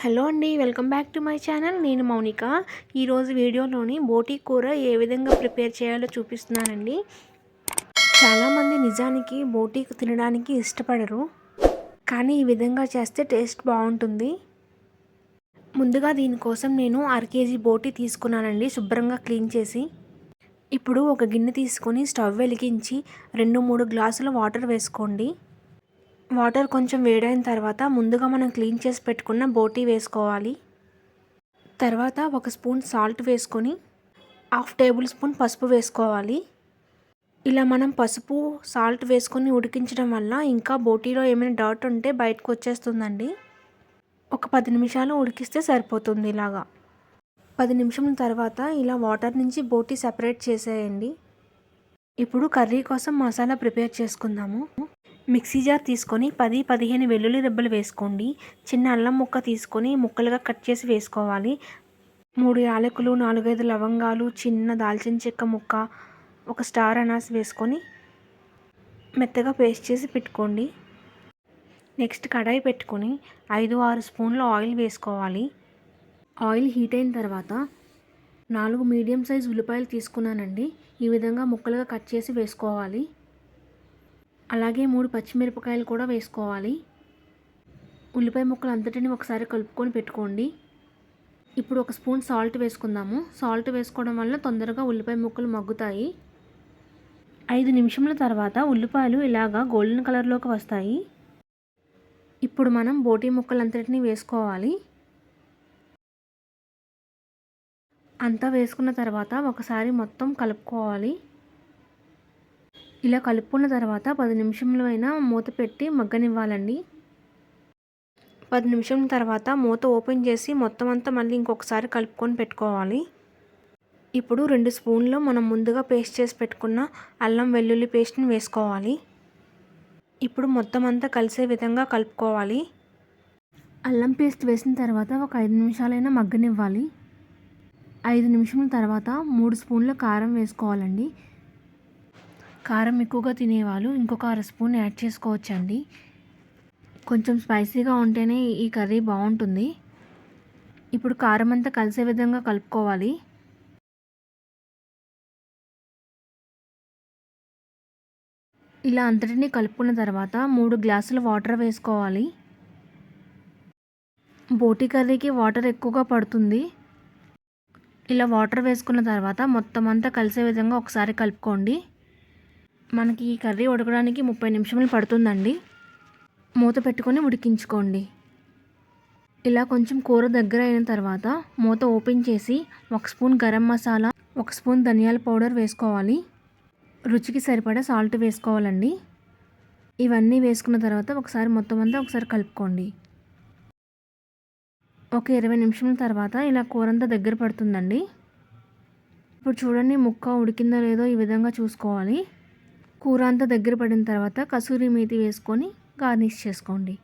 Hello అండి, welcome back to my channel. నేను మౌనిక. ఈరోజు వీడియోలోని బోటీ కూర ఏ విధంగా ప్రిపేర్ చేయాలో చూపిస్తున్నానండి. చాలామంది నిజానికి బోటీ తినడానికి ఇష్టపడరు, కానీ ఈ విధంగా చేస్తే టేస్ట్ బాగుంటుంది. ముందుగా దీనికోసం నేను 1/2 కేజీ బోటీ తీసుకున్నానండి, శుభ్రంగా క్లీన్ చేసి. ఇప్పుడు ఒక గిన్నె తీసుకొని స్టవ్ వెలిగించి 2-3 గ్లాసుల వాటర్ వేసుకోండి. వాటర్ కొంచెం వేడైన తర్వాత ముందుగా మనం క్లీన్ చేసి పెట్టుకున్న బోటీ వేసుకోవాలి. తర్వాత 1 స్పూన్ సాల్ట్ వేసుకొని 1/2 టేబుల్ స్పూన్ పసుపు వేసుకోవాలి. ఇలా మనం పసుపు సాల్ట్ వేసుకొని ఉడికించడం వల్ల ఇంకా బోటీలో ఏమైనా డర్ట్ ఉంటే బయటకు వచ్చేస్తుందండి. ఒక 10 నిమిషాలు ఉడికిస్తే సరిపోతుంది. ఇలాగా 10 నిమిషాల తర్వాత ఇలా వాటర్ నుంచి బోటీ సెపరేట్ చేసేయండి. ఇప్పుడు కర్రీ కోసం మసాలా ప్రిపేర్ చేసుకుందాము. మిక్సీ జార్ తీసుకొని 10-15 వెల్లుల్లి రెబ్బలు వేసుకోండి. చిన్న అల్లం ముక్క తీసుకొని ముక్కలుగా కట్ చేసి వేసుకోవాలి. 3 యాలకులు, 4-5 లవంగాలు, చిన్న దాల్చిన చెక్క ముక్క, 1 స్టార్ అనాస్ వేసుకొని మెత్తగా పేస్ట్ చేసి పెట్టుకోండి. నెక్స్ట్ కడాయి పెట్టుకొని 5-6 స్పూన్ల ఆయిల్ వేసుకోవాలి. ఆయిల్ హీట్ అయిన తర్వాత 4 మీడియం సైజ్ ఉల్లిపాయలు తీసుకున్నానండి. ఈ విధంగా ముక్కలుగా కట్ చేసి వేసుకోవాలి. అలాగే 3 పచ్చిమిరపకాయలు కూడా వేసుకోవాలి. ఉల్లిపాయ ముక్కలు అంతటిని ఒకసారి కలుపుకొని పెట్టుకోండి. ఇప్పుడు 1 స్పూన్ సాల్ట్ వేసుకుందాము. సాల్ట్ వేసుకోవడం వల్ల తొందరగా ఉల్లిపాయ ముక్కలు మగ్గుతాయి. 5 నిమిషాల తర్వాత ఉల్లిపాయలు ఇలాగా గోల్డెన్ కలర్లోకి వస్తాయి. ఇప్పుడు మనం బోటీ ముక్కలంతటిని వేసుకోవాలి. అంతా వేసుకున్న తర్వాత ఒకసారి మొత్తం కలుపుకోవాలి. ఇలా కలుపుకున్న తర్వాత 10 నిమిషాలు అయినా మూత పెట్టి మగ్గనివ్వాలండి. 10 నిమిషాల తర్వాత మూత ఓపెన్ చేసి మొత్తం అంతా మళ్ళీ ఇంకొకసారి కలుపుకొని పెట్టుకోవాలి. ఇప్పుడు 2 స్పూన్లు మనం ముందుగా పేస్ట్ చేసి పెట్టుకున్న అల్లం వెల్లుల్లి పేస్ట్ని వేసుకోవాలి. ఇప్పుడు మొత్తం అంతా కలిసే విధంగా కలుపుకోవాలి. అల్లం పేస్ట్ వేసిన తర్వాత ఒక 5 నిమిషాలైనా మగ్గనివ్వాలి. 5 నిమిషాల తర్వాత 3 స్పూన్ల కారం వేసుకోవాలండి. కారం ఎక్కువగా తినేవాళ్ళు ఇంకొక 1/2 స్పూన్ యాడ్ చేసుకోవచ్చండి. కొంచెం స్పైసీగా ఉంటేనే ఈ కర్రీ బాగుంటుంది. ఇప్పుడు కారం అంతా కలిసే విధంగా కలుపుకోవాలి. ఇలా అంతటినీ కలుపుకున్న తర్వాత 3 గ్లాసుల వాటర్ వేసుకోవాలి. బోటీ కర్రీకి వాటర్ ఎక్కువగా పడుతుంది. ఇలా వాటర్ వేసుకున్న తర్వాత మొత్తం అంతా కలిసే విధంగా ఒకసారి కలుపుకోండి. మనకి ఈ కర్రీ ఉడకడానికి 30 నిమిషాలు పడుతుందండి. మూత పెట్టుకొని ఉడికించుకోండి. ఇలా కొంచెం కూర దగ్గర అయిన తర్వాత మూత ఓపెన్ చేసి 1 స్పూన్ గరం మసాలా, 1 స్పూన్ ధనియాల పౌడర్ వేసుకోవాలి. రుచికి సరిపడా సాల్ట్ వేసుకోవాలండి. ఇవన్నీ వేసుకున్న తర్వాత ఒకసారి మొత్తం అంతా ఒకసారి కలుపుకోండి. ఒక 20 నిమిషాల తర్వాత ఇలా కూర అంతా దగ్గర పడుతుందండి. ఇప్పుడు చూడండి, ముక్క ఉడికిందో లేదో ఈ విధంగా చూసుకోవాలి. కూర అంతా దగ్గర పడిన తర్వాత కసూరి మేతి వేసుకొని గార్నిష్ చేసుకోండి.